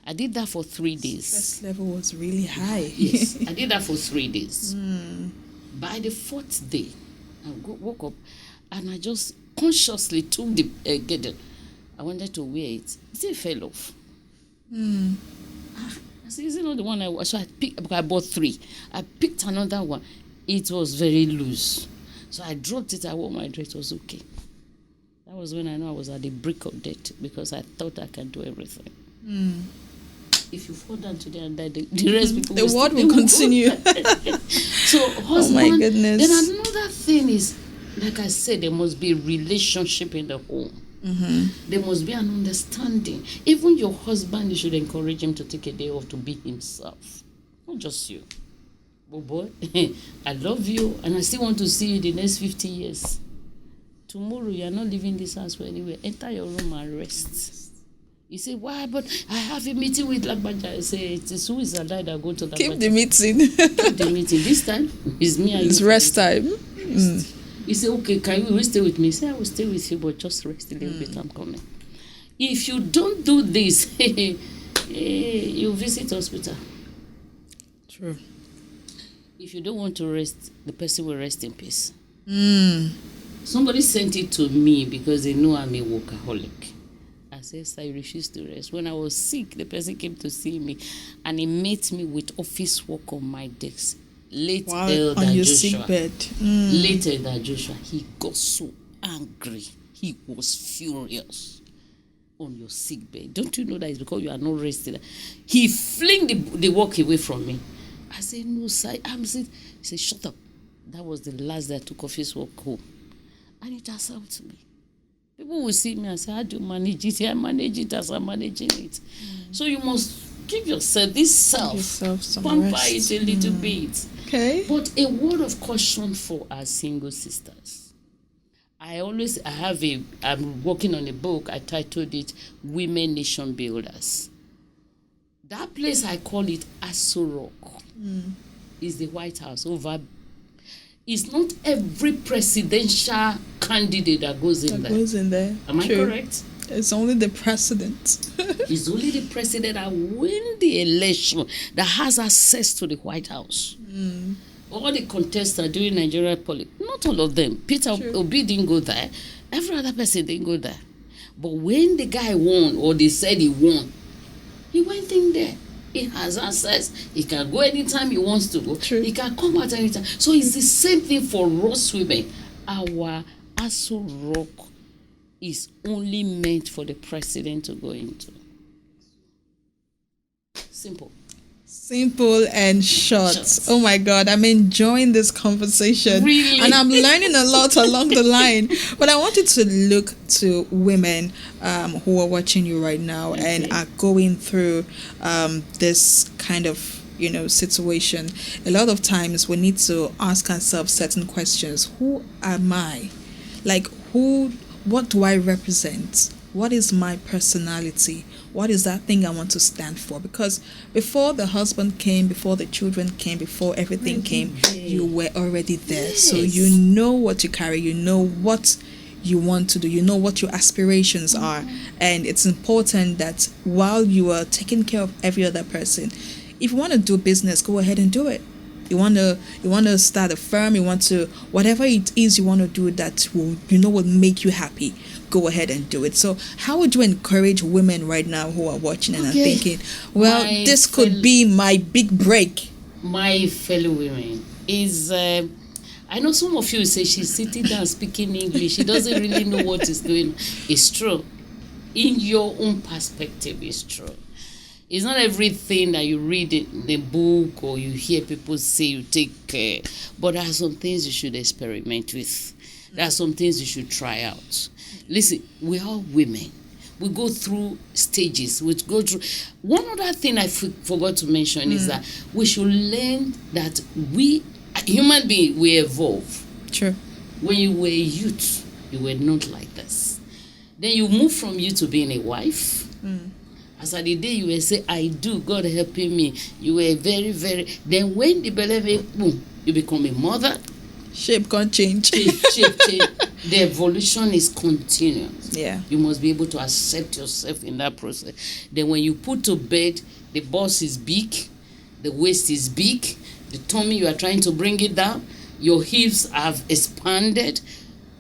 I did that for 3 days. Stress level was really high. Yes, I did that for 3 days. By the 4th day, I woke up and I just consciously took the girdle. I wanted to wear it. It fell off. I said, is it not the one I wore? So I bought 3. I picked another one. It was very loose. So I dropped it. I wore my dress. It was okay. That was when I know I was at the brink of death, because I thought I can do everything. If you fall down today and die, the rest people the world will continue. So, husband, oh my goodness. Then another thing is, like I said, there must be a relationship in the home. There must be an understanding. Even your husband, you should encourage him to take a day off to be himself, not just you. But boy, I love you and I still want to see you the next 50 years. Tomorrow you are not leaving this house for anywhere. Enter your room and rest. You say, why? But I have a meeting with Lagbaja. I say, it is who is alive that go to Lagbaja. Keep the meeting. Keep the meeting. This time it's me and you. It's rest time. You say, okay, can you stay with me? Say, I will stay with you, but just rest a little bit, I'm coming. If you don't do this, you visit hospital. True. If you don't want to rest, the person will rest in peace. Somebody sent it to me because they know I'm a workaholic. I said, I refuse to rest. When I was sick, the person came to see me and he met me with office work on my desk. Late Elder on your Joshua. sick bed. Late Elder Joshua, he got so angry. He was furious on your sick bed. Don't you know that it's because you are not rested? He fling the work away from me. I said, no, sir, I'm sick. He said, shut up. That was the last day I took office work home. And it has helped me. People will see me and say, how do you manage it? I manage it as I'm managing it. So you must give yourself this pamper it a little bit. Okay. But a word of caution for our single sisters. I'm working on a book. I titled it Women Nation Builders. That place, I call it Aso Rock. Is the White House over. It's not every presidential candidate that goes in there. Am I correct? It's only the president. It's only the president that win the election that has access to the White House. All the contestants during Nigeria politics, not all of them. Peter Obi didn't go there. Every other person didn't go there. But when the guy won, or they said he won, he went in there. He has access. He can go anytime he wants to go. True. He can come out anytime. So it's the same thing for us women. Our Aso Rock is only meant for the president to go into. Simple. Simple and short. Oh my God, I'm enjoying this conversation. Really? And I'm learning a lot along the line. But I wanted to look to women who are watching you right now and are going through this kind of situation. A lot of times we need to ask ourselves certain questions. Who am I? Like, what do I represent? What is my personality? What is that thing I want to stand for? Because before the husband came, before the children came, before everything came, you were already there. Yes. So you know what you carry, you know what you want to do, you know what your aspirations are. And it's important that while you are taking care of every other person, if you want to do business, go ahead and do it. You want to start a firm, you want to, whatever it is you want to do that will make you happy, go ahead and do it. So how would you encourage women right now who are watching and are thinking, well, this could be my big break? My fellow women is, I know some of you say she's sitting down speaking English. She doesn't really know what is going on. It's true. In your own perspective, it's true. It's not everything that you read in the book or you hear people say you take care. But there are some things you should experiment with. There are some things you should try out. Listen, we are women. We go through stages. We go through. One other thing I forgot to mention is that we should learn that we, human beings, we evolve. True. When you were a youth, you were not like this. Then you move from you to being a wife. As at the day you will say, I do, God helping me. You were very, very. Then when the belly boom, you become a mother. Shape can't change. Shape change. The evolution is continuous. Yeah. You must be able to accept yourself in that process. Then when you put to bed, the bust is big, the waist is big, the tummy you are trying to bring it down, your hips have expanded.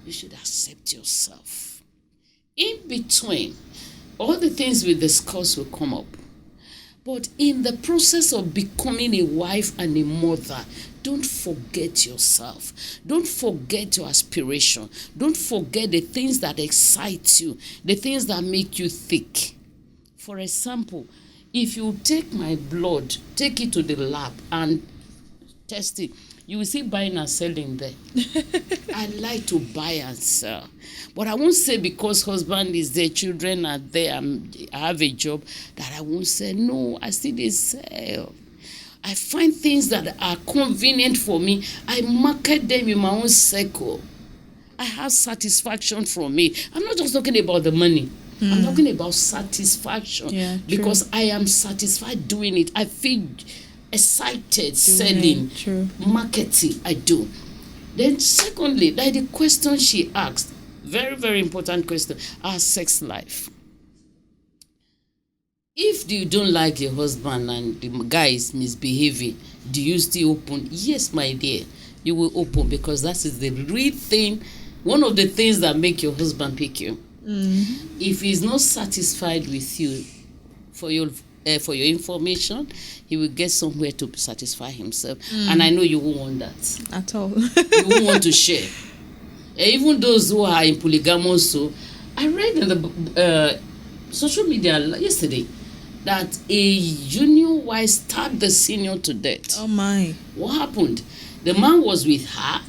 You should accept yourself. In between, all the things we discuss will come up. But in the process of becoming a wife and a mother, don't forget yourself. Don't forget your aspiration. Don't forget the things that excite you, the things that make you think. For example, if you take my blood, take it to the lab and test it, you will see buying and selling there. I like to buy and sell. But I won't say because husband is there, children are there, I have a job, that I won't say, no, I still dey sell. I find things that are convenient for me. I market them in my own circle. I have satisfaction from it. I'm not just talking about the money. I'm talking about satisfaction. Yeah, because I am satisfied doing it. I feel excited selling, marketing, I do. Then secondly, like the question she asked, very, very important question, our sex life. If you don't like your husband and the guy is misbehaving, do you still open? Yes, my dear, you will open, because that is the real thing, one of the things that make your husband pick you. If he's not satisfied with you, for your information, he will get somewhere to satisfy himself. And I know you won't want that. At all. You won't want to share. Even those who are in polygamous, so I read in the social media yesterday that a junior wife stabbed the senior to death. Oh my. What happened? The man was with her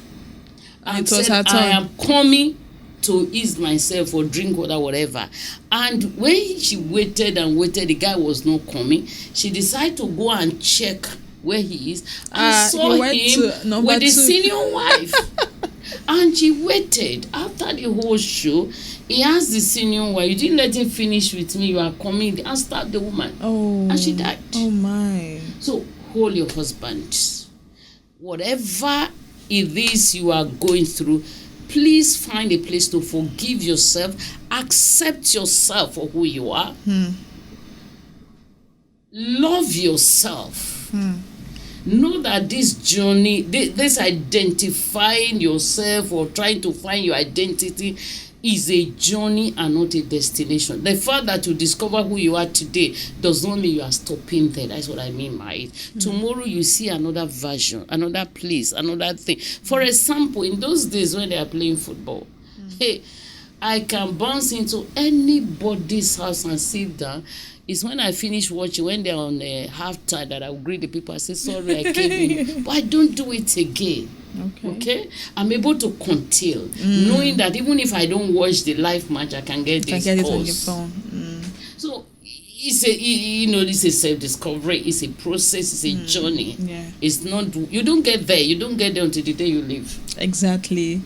and it was said, her turn. I am coming to ease myself or drink water, whatever. And when she waited and waited, the guy was not coming. She decided to go and check where he is and saw him with the senior wife. And she waited. After the whole show, he asked the senior wife, you didn't let him finish with me, you are coming, and stabbed the woman. Oh. And she died. Oh my. So hold your husband. Whatever it is you are going through, please find a place to forgive yourself Accept yourself for who you are. Love yourself. Know that this journey, this identifying yourself or trying to find your identity is a journey and not a destination. The fact that you discover who you are today does not mean you are stopping there. That's what I mean by it. Tomorrow you see another version, another place, another thing. For example, in those days when they are playing football, hey, I can bounce into anybody's house and sit down. It's when I finish watching, when they're on halftime, that I will greet the people and say, sorry, I came in. But I don't do it again. Okay? I'm able to conceal, knowing that even if I don't watch the live match, I can get this it on your phone. So it's a self-discovery, it's a process, it's a journey. It's not, you don't get there until the day you leave. Exactly.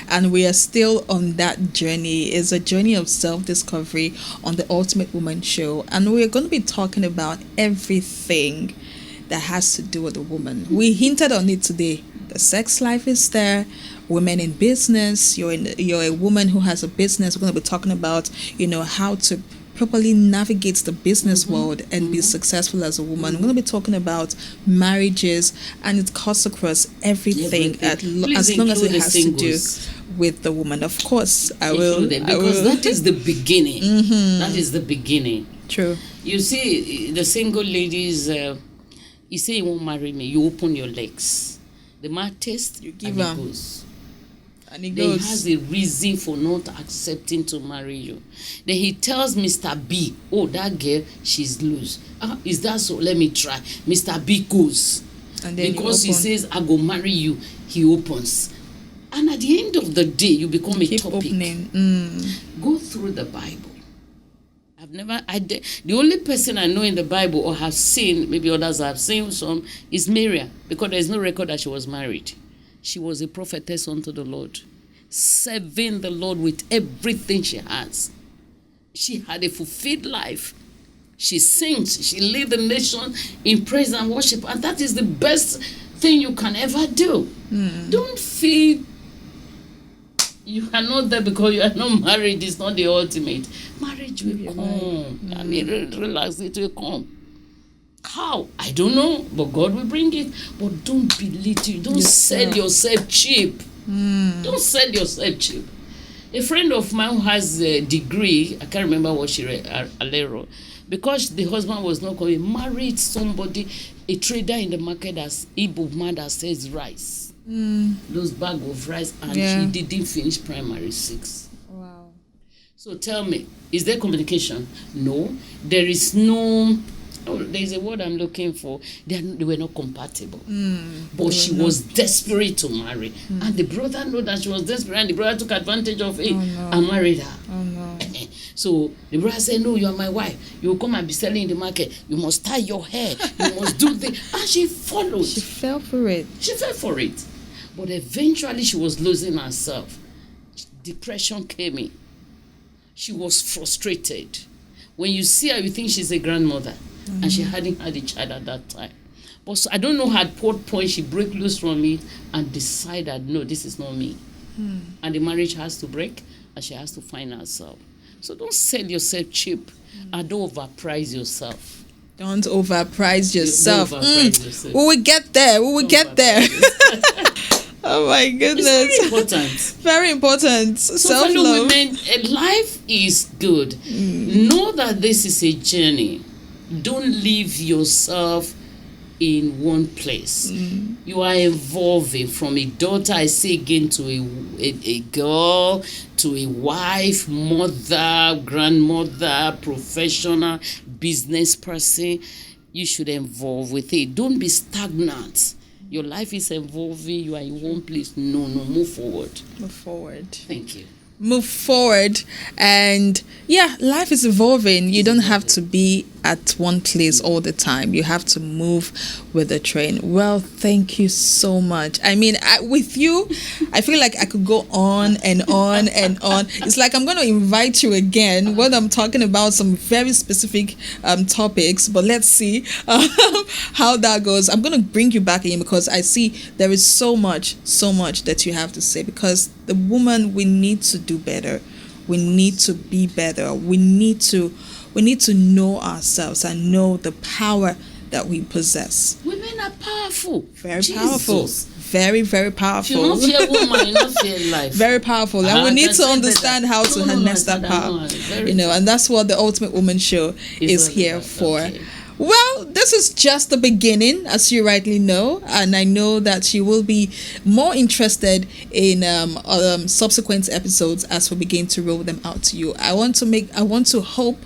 And we are still on that journey. It's a journey of self-discovery on the Ultimate Woman Show, and we're going to be talking about everything that has to do with the woman. We hinted on it today. The sex life is there. Women in business. You're a woman who has a business. We're going to be talking about how to properly navigate the business world and be successful as a woman. We're going to be talking about marriages, and it cuts across everything as long as it has to do with the woman. Of course, I will. Because that is the beginning. That is the beginning. True. You see, the single ladies, you say you won't marry me, you open your legs. The man tastes, you give him. And he has a reason for not accepting to marry you. Then he tells Mr. B, oh, that girl, she's loose. Is that so? Let me try. Mr. B goes. And then because he says, I go marry you, he opens. And at the end of the day, you become a topic. Go through the Bible. The only person I know in the Bible or have seen, maybe others have seen some, is Miriam, because there's no record that she was married. She was a prophetess unto the Lord, serving the Lord with everything she has. She had a fulfilled life. She sings, she leads the nation in praise and worship, and that is the best thing you can ever do. Don't feel you are not there because you are not married. It's not the ultimate. Marriage will come. I mean, relax, it will come. How? I don't know, but God will bring it. But don't belittle. Don't sell yourself cheap. Don't sell yourself cheap. A friend of mine who has a degree, I can't remember what she read, Alero, because the husband was not coming, married somebody, a trader in the market, as Igbo man that sells rice. Those bag of rice, and she didn't finish primary 6. Wow. So tell me, is there communication? No. There is no. There is a word I'm looking for. They were not compatible. But she was desperate to marry. And the brother knew that she was desperate, and the brother took advantage of it and married her. Oh no. So the brother said, no, you are my wife. You will come and be selling in the market. You must tie your hair. You must do this. And she followed. She fell for it. But eventually she was losing herself. Depression came in. She was frustrated. When you see her, you think she's a grandmother. And she hadn't had a child at that time. But so I don't know at what point she broke loose from it and decided, no, this is not me. And the marriage has to break, and she has to find herself. So don't sell yourself cheap, and don't overprice yourself. Don't overprice yourself. Don't overprice yourself. We will get there. Oh my goodness. It's very important. Very important. So self-love. fellow women, life is good. Know that this is a journey. Don't leave yourself in one place. You are evolving from a daughter, I say again, to a girl, to a wife, mother, grandmother, professional, business person. You should evolve with it. Don't be stagnant. Your life is evolving. You are in one place. No, move forward. Move forward. Thank you. Move forward. And life is evolving. You don't have to be at one place all the time. You have to move with the train. Well, thank you so much. I mean, with you, I feel like I could go on and on and on. It's like I'm going to invite you again when I'm talking about some very specific topics, but let's see how that goes. I'm going to bring you back in because I see there is so much that you have to say, because the woman, we need to do better. we need to be better. We need to know ourselves and know the power that we possess. Women are powerful. Very powerful. Very, very powerful. You don't fear woman, you don't fear life. Very powerful. And we need to understand how to harness that power. And that's what the Ultimate Woman Show is here for. Okay. Well, this is just the beginning, as you rightly know, and I know that you will be more interested in subsequent episodes as we begin to roll them out to you. I want to hope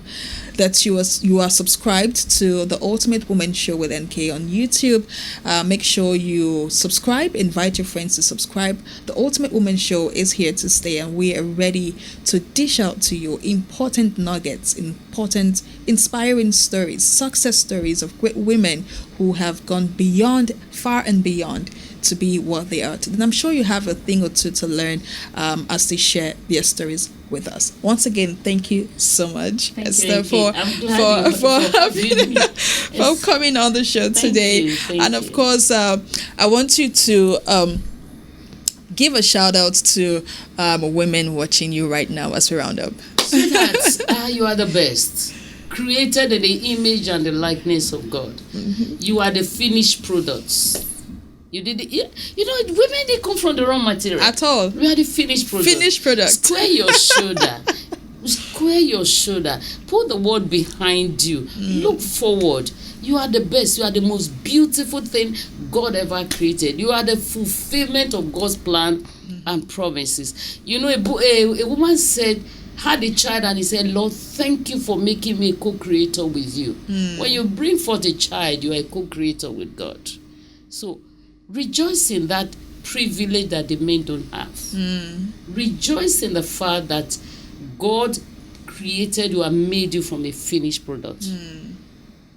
that you are subscribed to the Ultimate Woman Show with NK on YouTube. Make sure you subscribe. Invite your friends to subscribe. The Ultimate Woman Show is here to stay, and we are ready to dish out to you important nuggets, important inspiring stories, success stories of great women who have gone beyond, far and beyond, to be what they are today. And I'm sure you have a thing or two to learn as they share their stories with us. Once again, thank you so much, Esther, for coming on the show today. And of course, I want you to give a shout out to women watching you right now as we round up. Sweethearts, you are the best. Created in the image and the likeness of God. Mm-hmm. You are the finished products. You did it. Women, they come from the raw material. At all. We are the finished product. Finished product. Square your shoulder. Square your shoulder. Put the word behind you. Look forward. You are the best. You are the most beautiful thing God ever created. You are the fulfillment of God's plan and promises. You know, a woman had a child and he said, Lord, thank you for making me a co-creator with you. When you bring forth a child, you are a co-creator with God. So rejoice in that privilege that the men don't have. Rejoice in the fact that God created you and made you from a finished product.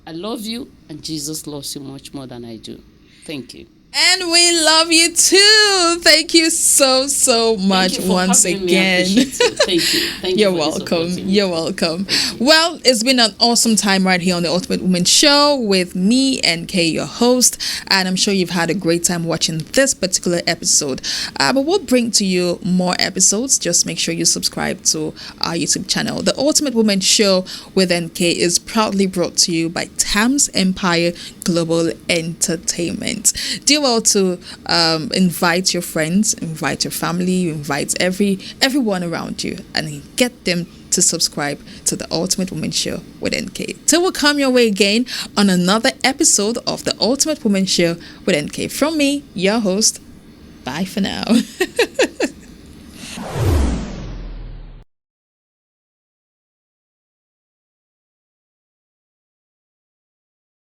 I love you, and Jesus loves you much more than I do. Thank you. And we love you too. Thank you so much once again. Thank you. You're welcome. You're welcome. Well, it's been an awesome time right here on the Ultimate Woman Show with me, NK, your host. And I'm sure you've had a great time watching this particular episode. But we'll bring to you more episodes. Just make sure you subscribe to our YouTube channel. The Ultimate Woman Show with NK is proudly brought to you by Tams Empire Global Entertainment. Do well to invite your friends, invite your family, invite everyone around you, and get them to subscribe to the Ultimate Woman Show with NK. Till we come your way again on another episode of the Ultimate Woman Show with NK. From me, your host. Bye for now.